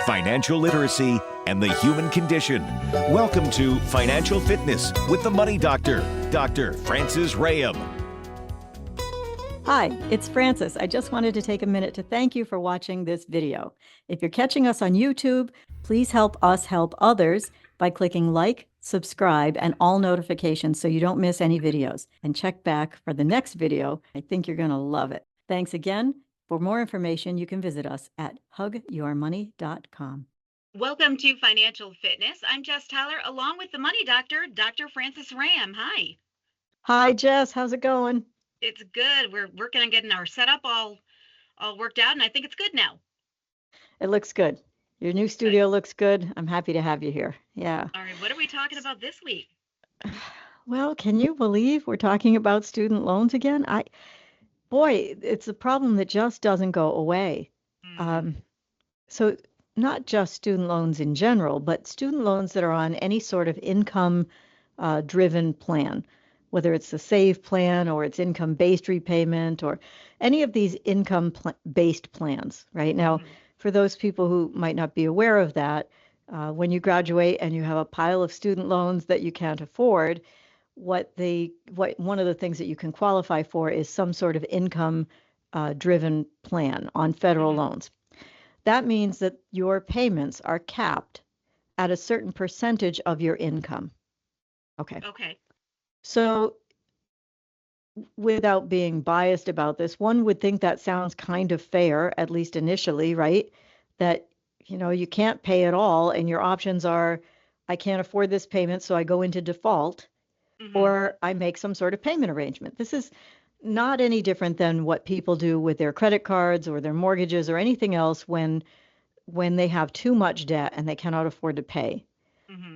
financial literacy, and the human condition. Welcome to Financial Fitness with the Money Doctor, Dr. Francis Rayam. Hi, it's Francis. I just wanted to take a minute to thank you for watching this video. If you're catching us on YouTube, please help us help others by clicking like, subscribe, and all notifications so you don't miss any videos. And check back for the next video. I think you're going to love it. Thanks again. For more information, you can visit us at hugyourmoney.com. Welcome to Financial Fitness. I'm Jess Tyler, along with the Money Doctor, Dr. Francis Rayam. Hi. Hi, Jess. How's it going? It's good. We're working on getting our setup all worked out, and I think it's good now. It looks good. Your new studio looks good. I'm happy to have you here. Yeah. All right. What are we talking about this week? Well, can you believe we're talking about student loans again? Boy, it's a problem that just doesn't go away. So not just student loans in general, but student loans that are on any sort of income driven plan, whether it's the SAVE plan or it's income-based repayment or any of these income-based plans, right? Now, for those people who might not be aware of that, when you graduate and you have a pile of student loans that you can't afford, one of the things that you can qualify for is some sort of income driven plan on federal loans. That means that your payments are capped at a certain percentage of your income. Okay. So without being biased about this, one would think that sounds kind of fair, at least initially, right? That, you can't pay at all and your options are, I can't afford this payment, so I go into default, or I make some sort of payment arrangement. This is not any different than what people do with their credit cards or their mortgages or anything else when they have too much debt and they cannot afford to pay.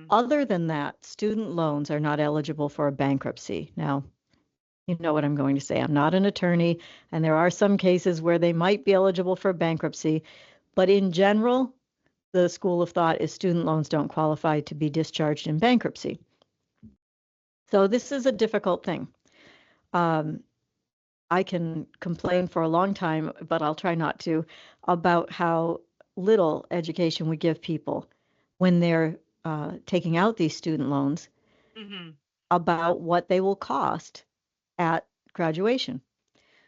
Other than that, student loans are not eligible for a bankruptcy. Now, you know what I'm going to say. I'm not an attorney, and there are some cases where they might be eligible for bankruptcy, but in general, the school of thought is student loans don't qualify to be discharged in bankruptcy. So this is a difficult thing. I can complain for a long time, but I'll try not to, about how little education we give people when they're taking out these student loans about what they will cost at graduation.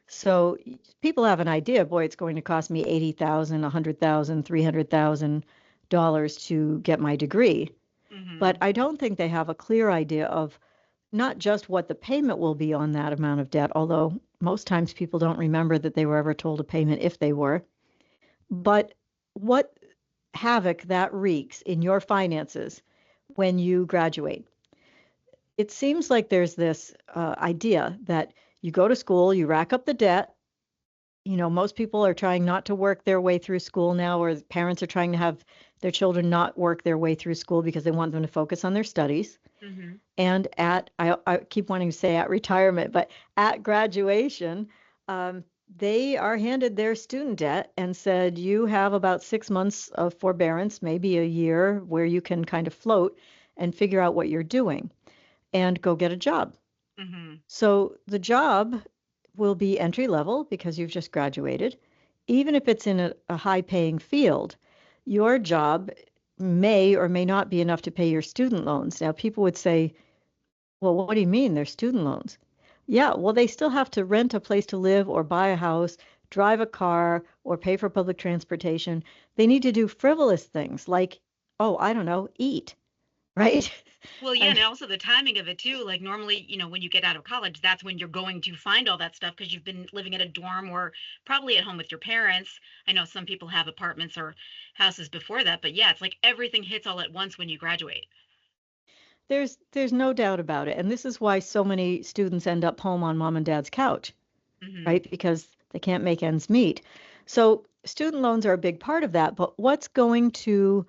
So people have an idea, boy, it's going to cost me $80,000, $100,000, $300,000 to get my degree. But I don't think they have a clear idea of not just what the payment will be on that amount of debt, although most times people don't remember that they were ever told a payment if they were, but what havoc that wreaks in your finances when you graduate. It seems like there's this idea that you go to school, you rack up the debt. Most people are trying not to work their way through school now, or parents are trying to have their children not work their way through school because they want them to focus on their studies. And I keep wanting to say at retirement, but at graduation, they are handed their student debt and said, you have about 6 months of forbearance, maybe a year, where you can kind of float and figure out what you're doing and go get a job. So the job will be entry level because you've just graduated. Even if it's in a high paying field, your job may or may not be enough to pay your student loans. Now, people would say, well, what do you mean they're student loans? Yeah, well, they still have to rent a place to live or buy a house, drive a car, or pay for public transportation. They need to do frivolous things like, I don't know, eat, right? Well, yeah, and also the timing of it too. Like normally, when you get out of college, that's when you're going to find all that stuff because you've been living in a dorm or probably at home with your parents. I know some people have apartments or houses before that, but yeah, it's like everything hits all at once when you graduate. There's no doubt about it. And this is why so many students end up home on mom and dad's couch, right? Because they can't make ends meet. So student loans are a big part of that. But what's going to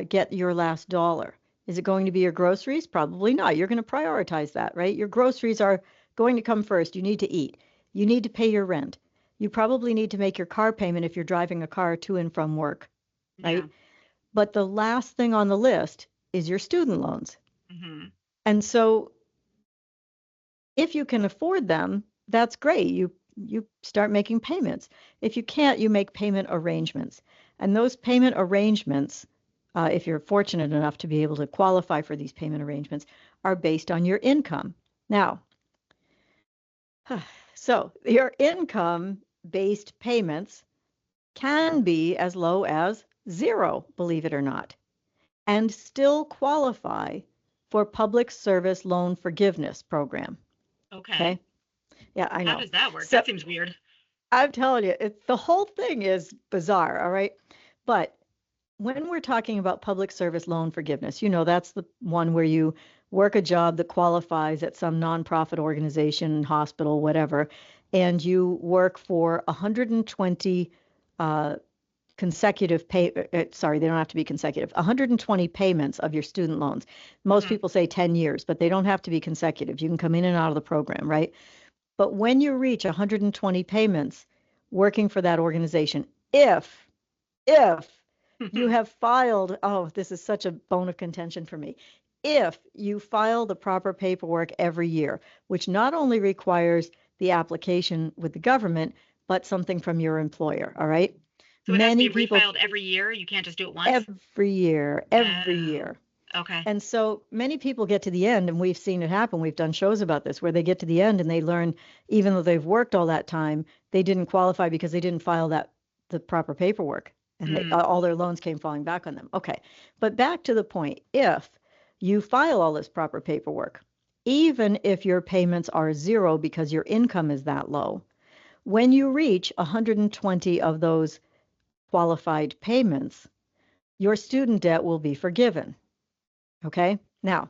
get your last dollar? Is it going to be your groceries? Probably not. You're going to prioritize that, right? Your groceries are going to come first. You need to eat. You need to pay your rent. You probably need to make your car payment if you're driving a car to and from work, right? Yeah. But the last thing on the list is your student loans. And so if you can afford them, that's great. You start making payments. If you can't, you make payment arrangements. And those payment arrangements, if you're fortunate enough to be able to qualify for these payment arrangements, are based on your income. Now, so your income-based payments can be as low as zero, believe it or not, and still qualify for Public Service Loan Forgiveness Program. Okay. Okay? Yeah, I How know. does that work? So That seems weird. I'm telling you, the whole thing is bizarre, all right? But when we're talking about public service loan forgiveness, that's the one where you work a job that qualifies at some nonprofit organization, hospital, whatever, and you work for 120 consecutive sorry, they don't have to be consecutive, 120 payments of your student loans. Most people say 10 years, but they don't have to be consecutive. You can come in and out of the program, right? But when you reach 120 payments working for that organization, if you have filed, oh, this is such a bone of contention for me. If you file the proper paperwork every year, which not only requires the application with the government, but something from your employer, all right? So it has to be Many people, refiled every year. You can't just do it once. every year, every Oh, year. okay. And so many people get to the end, and we've seen it happen. We've done shows about this where they get to the end and they learn, even though they've worked all that time, they didn't qualify because they didn't file the proper paperwork, and all their loans came falling back on them. Okay, but back to the point: if you file all this proper paperwork, even if your payments are zero because your income is that low, when you reach 120 of those qualified payments, your student debt will be forgiven. Okay, now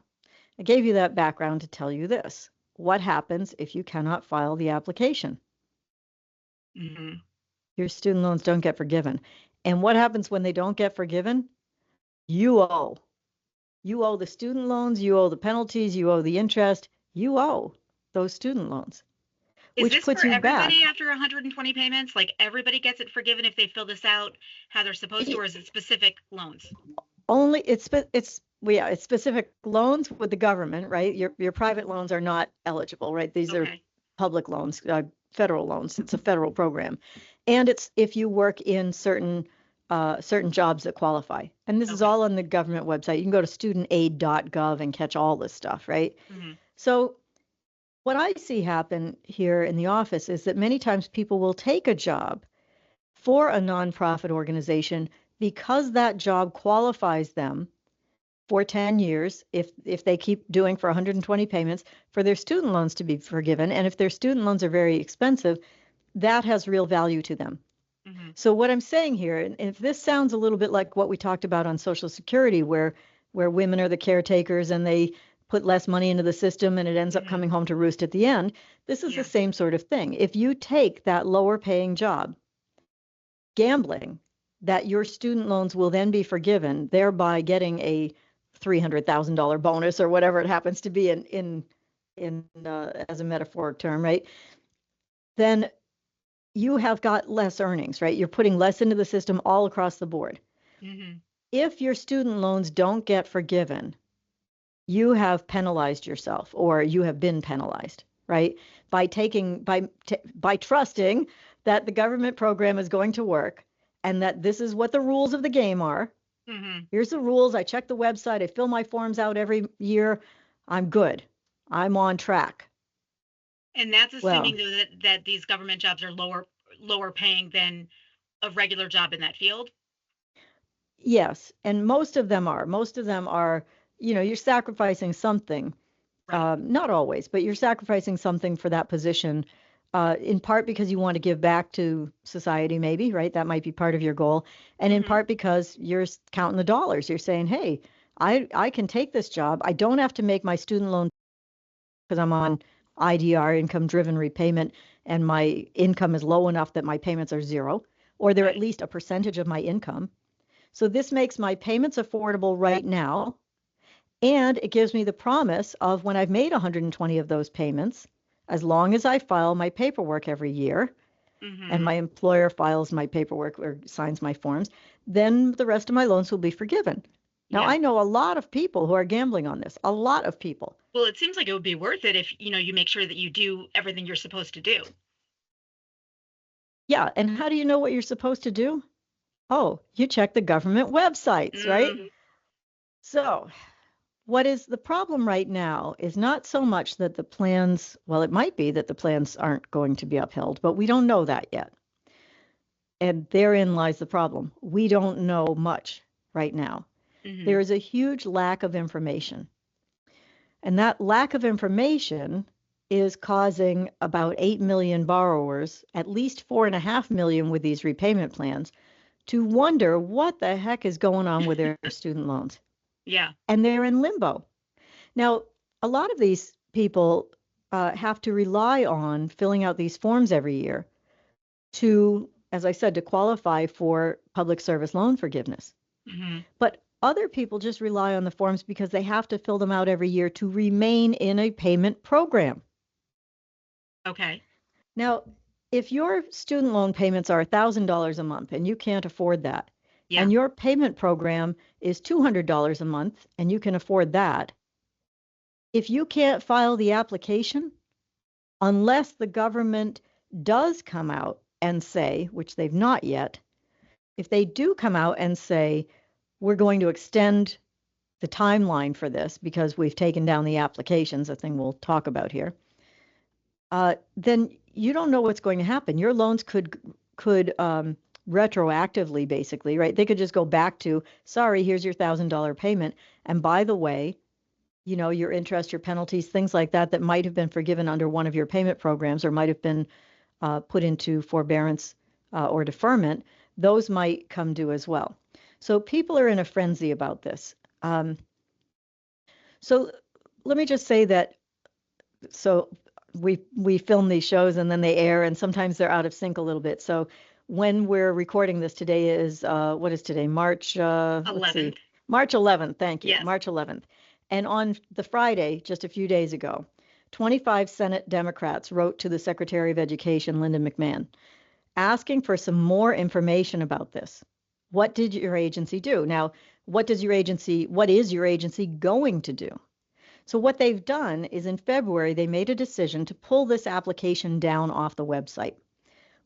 I gave you that background to tell you this. What happens if you cannot file the application? Your student loans don't get forgiven. And what happens when they don't get forgiven? You owe. You owe the student loans, you owe the penalties, you owe the interest, you owe those student loans, Is which this puts for you back. everybody after 120 payments? Like everybody gets it forgiven if they fill this out how they're supposed to, or is it specific loans? Only it's specific loans with the government, right? Your private loans are not eligible, right? These are Okay. public loans, federal loans. It's a federal program, and it's if you work in certain jobs that qualify. And this is Okay. all on the government website. You can go to studentaid.gov and catch all this stuff, right? So what I see happen here in the office is that many times people will take a job for a nonprofit organization because that job qualifies them for 10 years if they keep doing for 120 payments for their student loans to be forgiven. And if their student loans are very expensive, that has real value to them. So what I'm saying here, and if this sounds a little bit like what we talked about on Social Security, where women are the caretakers and they put less money into the system and it ends up coming home to roost at the end, this is the same sort of thing. If you take that lower paying job, gambling that your student loans will then be forgiven, thereby getting a $300,000 bonus or whatever it happens to be in as a metaphoric term, right? Then you have got less earnings, right? You're putting less into the system all across the board. If your student loans don't get forgiven, you have penalized yourself, or you have been penalized, right? By trusting that the government program is going to work and that this is what the rules of the game are. Here's the rules. I check the website. I fill my forms out every year. I'm good. I'm on track. And that's assuming though that these government jobs are lower paying than a regular job in that field. Yes, and most of them are. Most of them are, you're sacrificing something. Right. Not always, but you're sacrificing something for that position, in part because you want to give back to society, maybe, right? That might be part of your goal. And in part because you're counting the dollars. You're saying, hey, I can take this job. I don't have to make my student loan because I'm on IDR, income driven repayment, and my income is low enough that my payments are zero, or they're at least a percentage of my income. So this makes my payments affordable right now. And it gives me the promise of when I've made 120 of those payments, as long as I file my paperwork every year and my employer files my paperwork or signs my forms, then the rest of my loans will be forgiven. Now, I know a lot of people who are gambling on this, a lot of people. Well, it seems like it would be worth it if, you make sure that you do everything you're supposed to do. Yeah. And how do you know what you're supposed to do? Oh, you check the government websites, right? Mm, So, what is the problem right now is not so much that the plans, well, it might be that the plans aren't going to be upheld, but we don't know that yet. And therein lies the problem. We don't know much right now. hmm There is a huge lack of information. And that lack of information is causing about 8 million borrowers, at least 4.5 million with these repayment plans, to wonder what the heck is going on with their student loans. Yeah. And they're in limbo. Now, a lot of these people have to rely on filling out these forms every year to, as I said, to qualify for public service loan forgiveness. hmm But other people just rely on the forms because they have to fill them out every year to remain in a payment program. Okay. Now, if your student loan payments are $1,000 a month and you can't afford that, Yeah. and your payment program is $200 a month and you can afford that, if you can't file the application, unless the government does come out and say, which they've not yet, if they do come out and say, we're going to extend the timeline for this because we've taken down the applications, a thing we'll talk about here, then you don't know what's going to happen. Your loans could retroactively, basically, right? They could just go back to, sorry, here's your $1,000 payment, and by the way, your interest, your penalties, things like that, that might have been forgiven under one of your payment programs or might have been put into forbearance or deferment, those might come due as well. So people are in a frenzy about this. So let me just say that so we film these shows and then they air and sometimes they're out of sync a little bit. So when we're recording this today is what is today? March let's see. 11th. March 11th, thank you. Yes. March 11th. And on the Friday, just a few days ago, 25 Senate Democrats wrote to the Secretary of Education, Linda McMahon, asking for some more information about this. What did your agency do? Now, what is your agency going to do? So what they've done is in February, they made a decision to pull this application down off the website.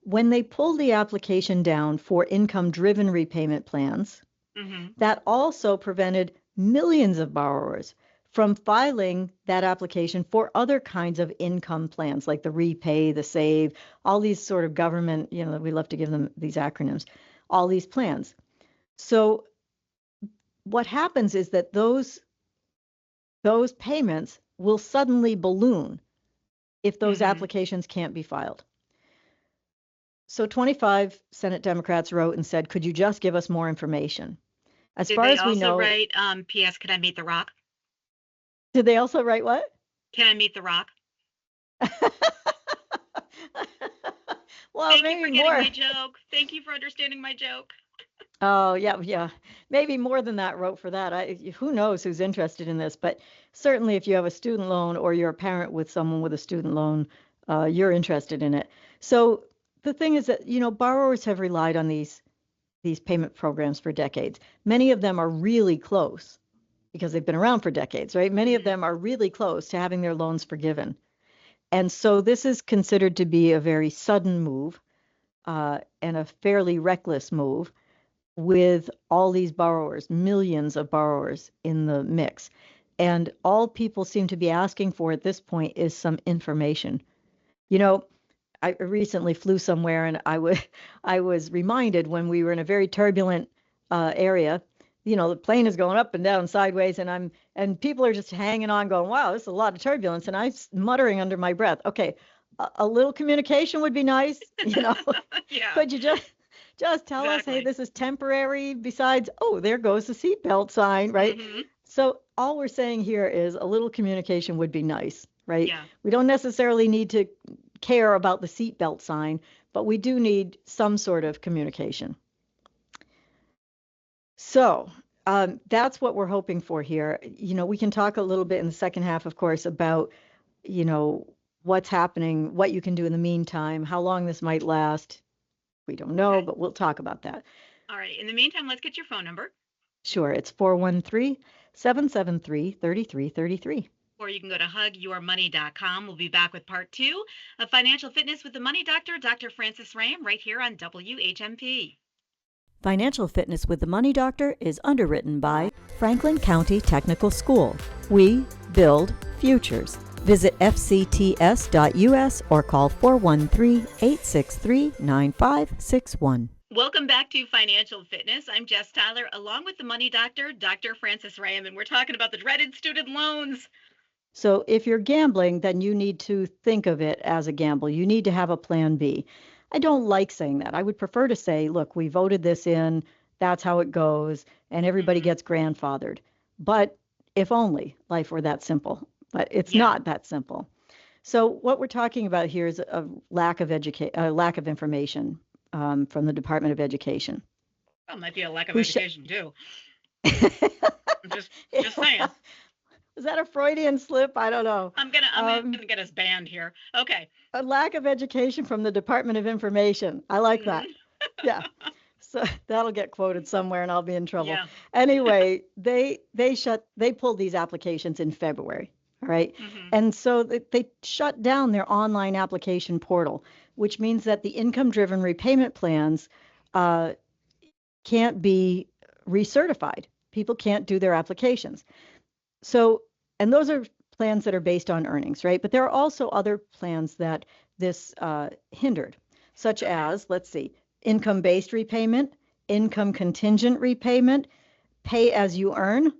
When they pulled the application down for income-driven repayment plans, hmm that also prevented millions of borrowers from filing that application for other kinds of income plans like the repay, the save, all these sort of government, we love to give them these acronyms, all these plans. So what happens is that those payments will suddenly balloon if those hmm applications can't be filed. So 25 Senate Democrats wrote and said, could you just give us more information? As Did far they as we also know, write, P.S. Can I meet the Rock? did they also write what? Can I meet the Rock? Well, Thank you for maybe getting more. my joke. Thank you for understanding my joke. Oh, yeah, yeah. Maybe more than that wrote for that. Who knows who's interested in this, but certainly if you have a student loan or you're a parent with someone with a student loan, you're interested in it. So the thing is that, borrowers have relied on these payment programs for decades. Many of them are really close because they've been around for decades, right? Many of hmm them are really close to having their loans forgiven. And so this is considered to be a very sudden move and a fairly reckless move with all these borrowers, millions of borrowers in the mix. And all people seem to be asking for at this point is some information. You know, I recently flew somewhere and I was reminded when we were in a very turbulent area, the plane is going up and down sideways and people are just hanging on going, wow, this is a lot of turbulence. And I'm muttering under my breath, okay, a little communication would be nice. Yeah, Could you just tell us, hey, exactly. this is temporary. Besides, oh, there goes the seatbelt sign, right? hmm So all we're saying here is a little communication would be nice, right? Yeah. We don't necessarily need to care about the seatbelt sign, but we do need some sort of communication. So that's what we're hoping for here. We can talk a little bit in the second half, of course, about, you know, what's happening, what you can do in the meantime, how long this might last. We don't know, Okay. but we'll talk about that. All right. In the meantime, let's get your phone number, Sure, it's 413-773-3333. or you can go to hugyourmoney.com. We'll be back with part two of Financial Fitness with the Money Doctor, Dr. Francis Ram, right here on WHMP. Financial Fitness with the Money Doctor is underwritten by Franklin County Technical School. We build futures. Visit fcts.us or call 413-863-9561. Welcome back to Financial Fitness. I'm Jess Tyler, along with the Money Doctor, Dr. Francis Ram, and we're talking about the dreaded student loans. So if you're gambling, then you need to think of it as a gamble. You need to have a plan B. I don't like saying that. I would prefer to say, look, we voted this in, that's how it goes, and everybody gets grandfathered. But if only life were that simple. But it's not that simple. So what we're talking about here is a lack of information from the Department of Education. Well, it might be a lack of education too. just saying. Is that a Freudian slip? I don't know. I'm gonna get us banned here. Okay. A lack of education from the Department of Information. I like that. Yeah. So that'll get quoted somewhere and I'll be in trouble. Yeah. Anyway, they pulled these applications in February. All right. And so they shut down their online application portal, which means that the income-driven repayment plans can't be recertified. People can't do their applications. So, and those are plans that are based on earnings, right? But there are also other plans that this hindered, such as, let's see, income-based repayment, income contingent repayment, pay as you earn.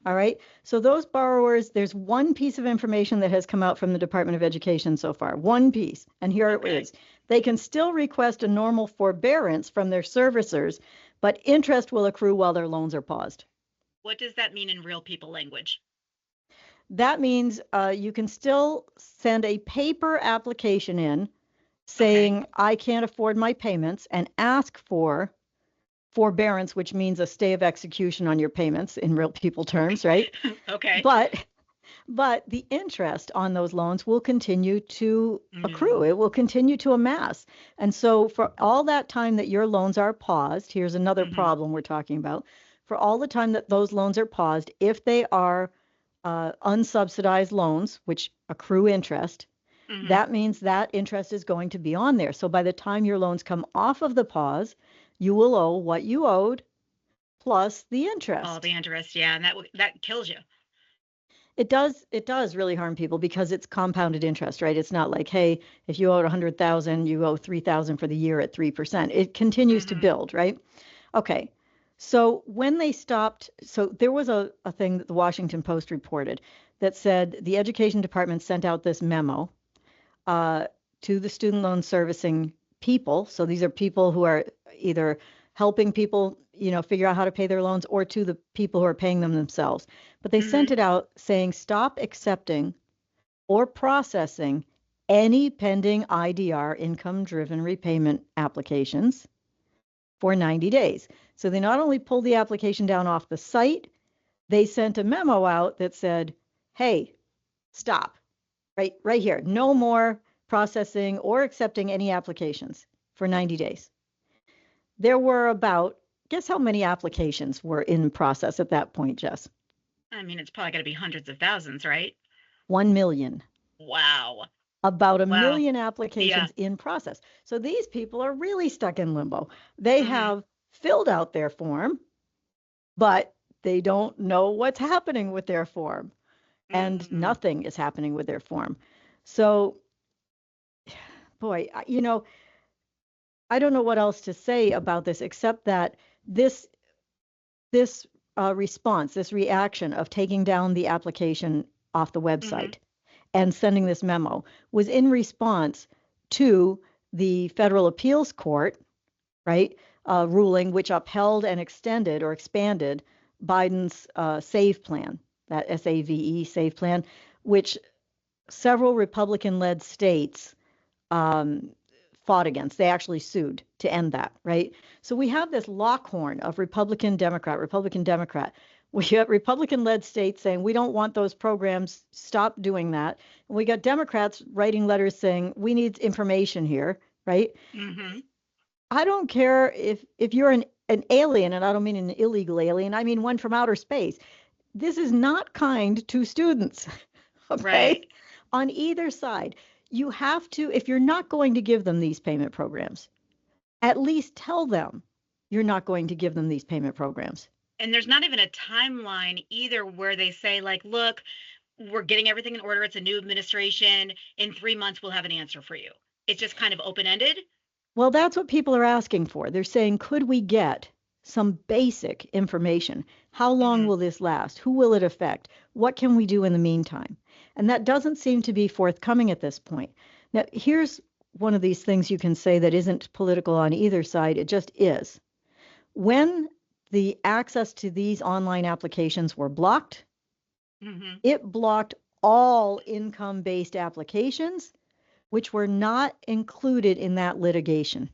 All right. So those borrowers, there's one piece of information that has come out from the Department of Education so far, one piece. And here it is. They can still request a normal forbearance from their servicers, but interest will accrue while their loans are paused. What does that mean in real people language? That means you can still send a paper application in saying, I can't afford my payments, and ask for forbearance, which means a stay of execution on your payments in real people terms, right? Okay. But the interest on those loans will continue to accrue. It will continue to amass. And so for all that time that your loans are paused, here's another problem we're talking about. For all the time that those loans are paused, if they are unsubsidized loans, which accrue interest, that means that interest is going to be on there. So by the time your loans come off of the pause, you will owe what you owed plus the interest. Oh, the interest, yeah, and that kills you. It does really harm people because it's compounded interest, right? It's not like, hey, if you owed 100,000, you owe 3,000 for the year at 3%. It continues to build, right? Okay. So when they stopped, so there was a thing that the Washington Post reported that said the Education Department sent out this memo to the student loan servicing people. So these are people who are either helping people, figure out how to pay their loans, or to the people who are paying them themselves. But they sent it out saying, stop accepting or processing any pending IDR, income-driven repayment applications, for 90 days. So they not only pulled the application down off the site, they sent a memo out that said, hey, stop, right here. No more processing or accepting any applications for 90 days. There were about, guess how many applications were in process at that point, Jess? I mean, it's probably got to be hundreds of thousands, right? 1 million. Wow. About a million applications in process. So these people are really stuck in limbo. They have filled out their form, but they don't know what's happening with their form, and nothing is happening with their form. So, boy, I don't know what else to say about this except that this response, this reaction of taking down the application off the website and sending this memo was in response to the Federal Appeals Court, right, ruling which upheld and extended or expanded Biden's SAVE plan, that SAVE SAVE plan, which several Republican-led states fought against. They actually sued to end that, right? So we have this Lockhorn of Republican, Democrat. We got Republican-led states saying, we don't want those programs, stop doing that. And we got Democrats writing letters saying, we need information here, right? I don't care if you're an alien, and I don't mean an illegal alien, I mean one from outer space. This is not kind to students, okay? Right. On either side. You have to, if you're not going to give them these payment programs, at least tell them you're not going to give them these payment programs. And there's not even a timeline either where they say, like, look, we're getting everything in order. It's a new administration. In 3 months, we'll have an answer for you. It's just kind of open ended. Well, that's what people are asking for. They're saying, could we get some basic information? How long will this last? Who will it affect? What can we do in the meantime? And that doesn't seem to be forthcoming at this point. Now, here's one of these things you can say that isn't political on either side. It just is. When the access to these online applications were blocked, it blocked all income-based applications, which were not included in that litigation.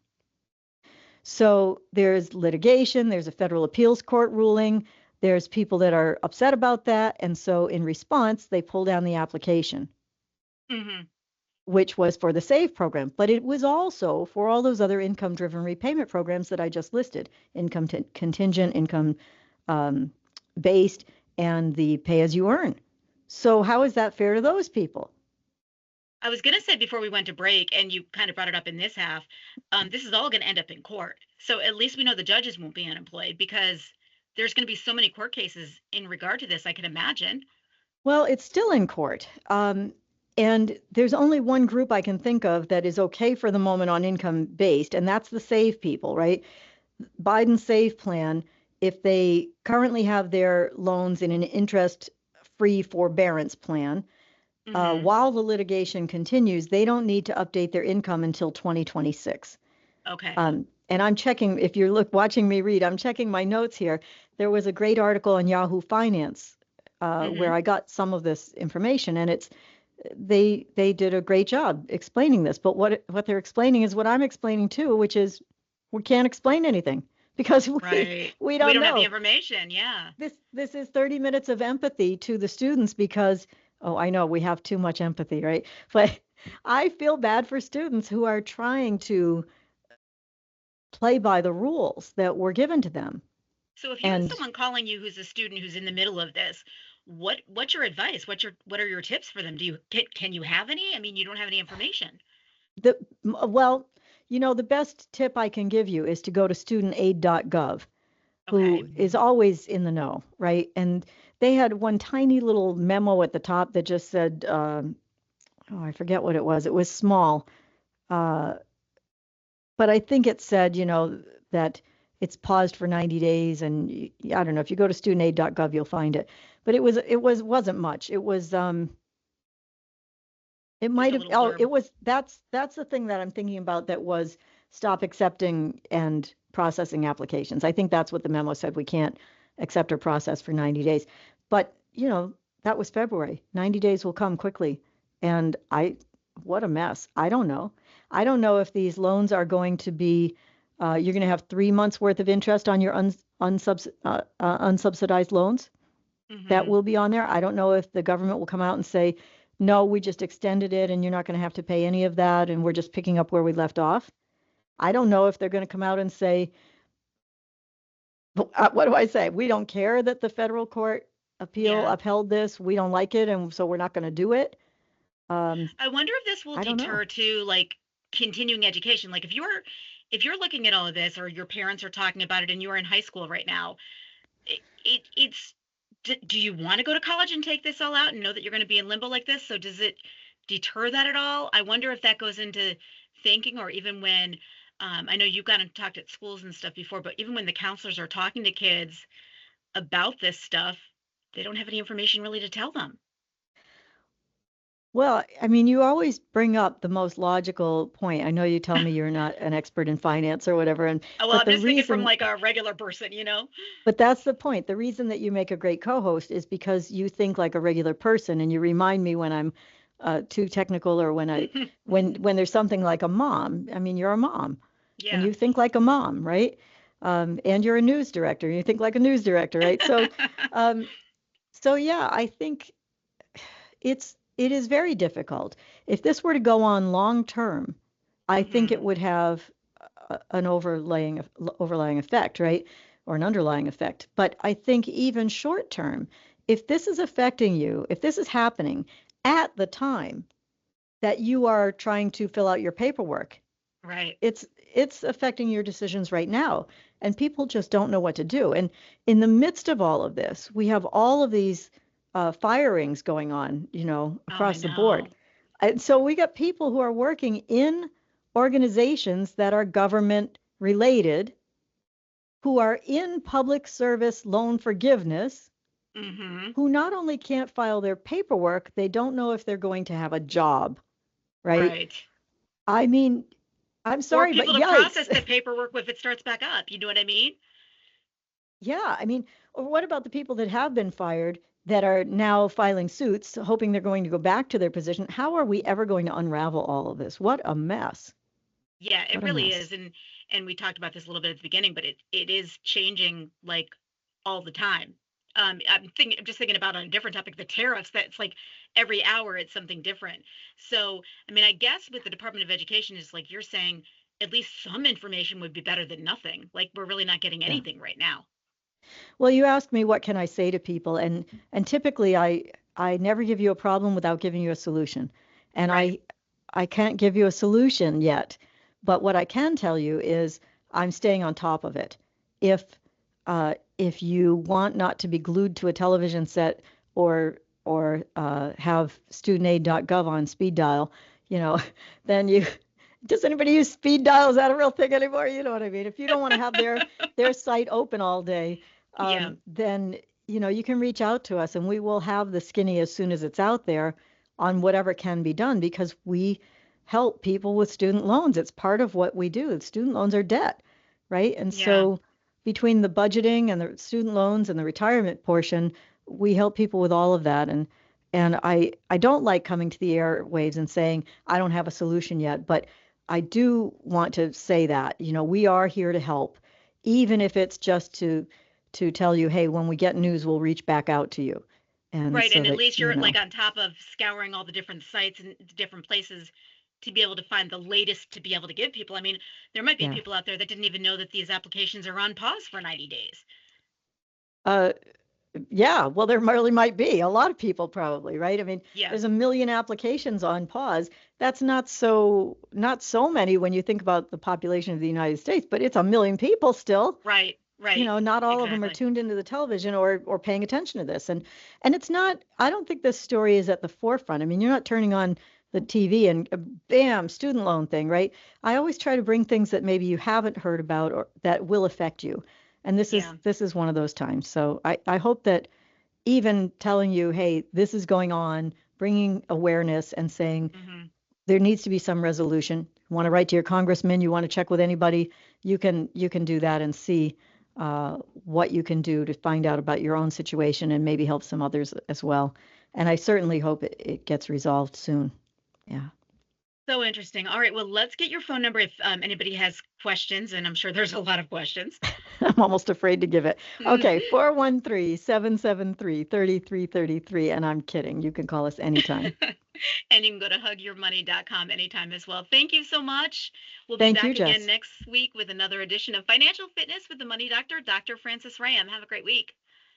So there's litigation, there's a federal appeals court ruling, there's people that are upset about that. And so in response, they pull down the application, which was for the SAVE program. But it was also for all those other income-driven repayment programs that I just listed, income contingent, income based, and the pay-as-you-earn. So how is that fair to those people? I was going to say before we went to break, and you kind of brought it up in this half, this is all going to end up in court. So at least we know the judges won't be unemployed because there's going to be so many court cases in regard to this, I can imagine. Well, it's still in court. And there's only one group I can think of that is okay for the moment on income based, and that's the SAVE people, right? Biden's SAVE plan, if they currently have their loans in an interest-free forbearance plan, while the litigation continues, they don't need to update their income until 2026. Okay. And I'm checking, if you're watching me read, I'm checking my notes here. There was a great article on Yahoo Finance where I got some of this information, and they did a great job explaining this. But what they're explaining is what I'm explaining too, which is we can't explain anything because we don't know. Have the information. Yeah. This is 30 minutes of empathy to the students because, oh, I know we have too much empathy, right? But I feel bad for students who are trying to play by the rules that were given to them. So if you have someone calling you who's a student who's in the middle of this, what's your advice? What are your tips for them? Can you have any? I mean, you don't have any information. Well, the best tip I can give you is to go to studentaid.gov, who is always in the know, right? And they had one tiny little memo at the top that just said, I forget what it was. It was small. But I think it said, that it's paused for 90 days. And I don't know, if you go to studentaid.gov, you'll find it. But it wasn't much. It was, it might have, that's the thing that I'm thinking about that was stop accepting and processing applications. I think that's what the memo said. We can't accept or process for 90 days. But, that was February. 90 days will come quickly. And what a mess. I don't know. I don't know if these loans are going to be, you're going to have 3 months worth of interest on your unsubsidized loans. That will be on there. I don't know if the government will come out and say, no, we just extended it and you're not going to have to pay any of that. And we're just picking up where we left off. I don't know if they're going to come out and say, what do I say? We don't care that the federal court upheld this. We don't like it. And so we're not going to do it. I wonder if this will deter to like continuing education. Like if you're looking at all of this or your parents are talking about it and you're in high school right now, do you want to go to college and take this all out and know that you're going to be in limbo like this? So does it deter that at all? I wonder if that goes into thinking, or even when, I know you've gone and talked at schools and stuff before, but even when the counselors are talking to kids about this stuff, they don't have any information really to tell them. Well, I mean, you always bring up the most logical point. I know you tell me you're not an expert in finance or whatever. I'm just thinking from like a regular person, But that's the point. The reason that you make a great co-host is because you think like a regular person, and you remind me when I'm too technical or when when there's something like a mom. I mean, you're a mom, and you think like a mom, right? And you're a news director, and you think like a news director, right? So, so yeah, I think it is very difficult. If this were to go on long term, I think it would have an overlaying effect, right? Or an underlying effect. But I think even short term, if this is affecting you, if this is happening at the time that you are trying to fill out your paperwork, right? It's affecting your decisions right now. and people just don't know what to do. And in the midst of all of this, we have all of these firings going on, Oh, I across the board. know. And so we got people who are working in organizations that are government related, who are in public service loan forgiveness, Mm-hmm. who not only can't file their paperwork, they don't know if they're going to have a job, right? Right. I mean, I'm Or sorry, but people to yikes. process the paperwork if it starts back up. You know what I mean? Yeah, I mean, or what about the people that have been fired that are now filing suits, hoping they're going to go back to their position? How are we ever going to unravel all of this? What a mess. Yeah, it What a really mess. is. And we talked about this a little bit at the beginning, but it is changing like all the time. I'm just thinking about on a different topic, the tariffs. That's like every hour it's something different. So, I mean, I guess with the Department of Education is like you're saying, at least some information would be better than nothing. Like we're really not getting Yeah. anything right now. Well, you asked me what can I say to people, and typically I never give you a problem without giving you a solution. And Right. I can't give you a solution yet, but what I can tell you is I'm staying on top of it. If if you want not to be glued to a television set or have studentaid.gov on speed dial, you know, then you does anybody use speed dial? Is that a real thing anymore? You know what I mean? If you don't want to have their site open all day, Yeah. then you can reach out to us and we will have the skinny as soon as it's out there on whatever can be done because we help people with student loans. It's part of what we do. Student loans are debt, right? And Yeah. so between the budgeting and the student loans and the retirement portion, we help people with all of that. And I don't like coming to the airwaves and saying I don't have a solution yet, but I do want to say that, we are here to help, even if it's just to tell you, hey, when we get news, we'll reach back out to you. And Right. so And at that, least you're like on top of scouring all the different sites and different places to be able to find the latest to be able to give people. I mean, there might be yeah. people out there that didn't even know that these applications are on pause for 90 days. Uh, yeah, well, there really might be a lot of people probably, right? I mean, Yeah. there's a million applications on pause. That's not so many when you think about the population of the United States, but it's a million people still. Right. Right. Not all of them are Exactly. tuned into the television or paying attention to this. And it's not, I don't think this story is at the forefront. I mean, you're not turning on the TV and bam, student loan thing, right? I always try to bring things that maybe you haven't heard about or that will affect you. And this is Yeah. this is one of those times. So I hope that even telling you, hey, this is going on, bringing awareness and saying Hmm. there needs to be some resolution. You want to write to your congressman, you want to check with anybody, you can do that and see what you can do to find out about your own situation and maybe help some others as well. And I certainly hope it gets resolved soon. Yeah. So interesting. All right. Well, let's get your phone number if anybody has questions, and I'm sure there's a lot of questions. I'm almost afraid to give it. Okay, 413-773-3333. And I'm kidding. You can call us anytime. And you can go to hugyourmoney.com anytime as well. Thank you so much. We'll be Thank you, back again Jess. next week with another edition of Financial Fitness with the Money Doctor, Dr. Francis Ram. Have a great week.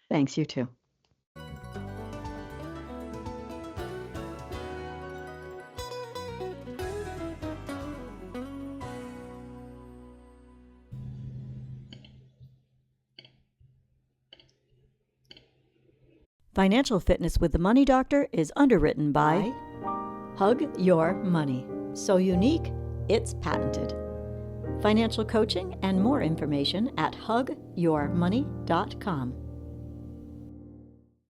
Thanks, you too. Financial Fitness with the Money Doctor is underwritten by Hug Your Money. So unique, it's patented. Financial coaching and more information at hugyourmoney.com.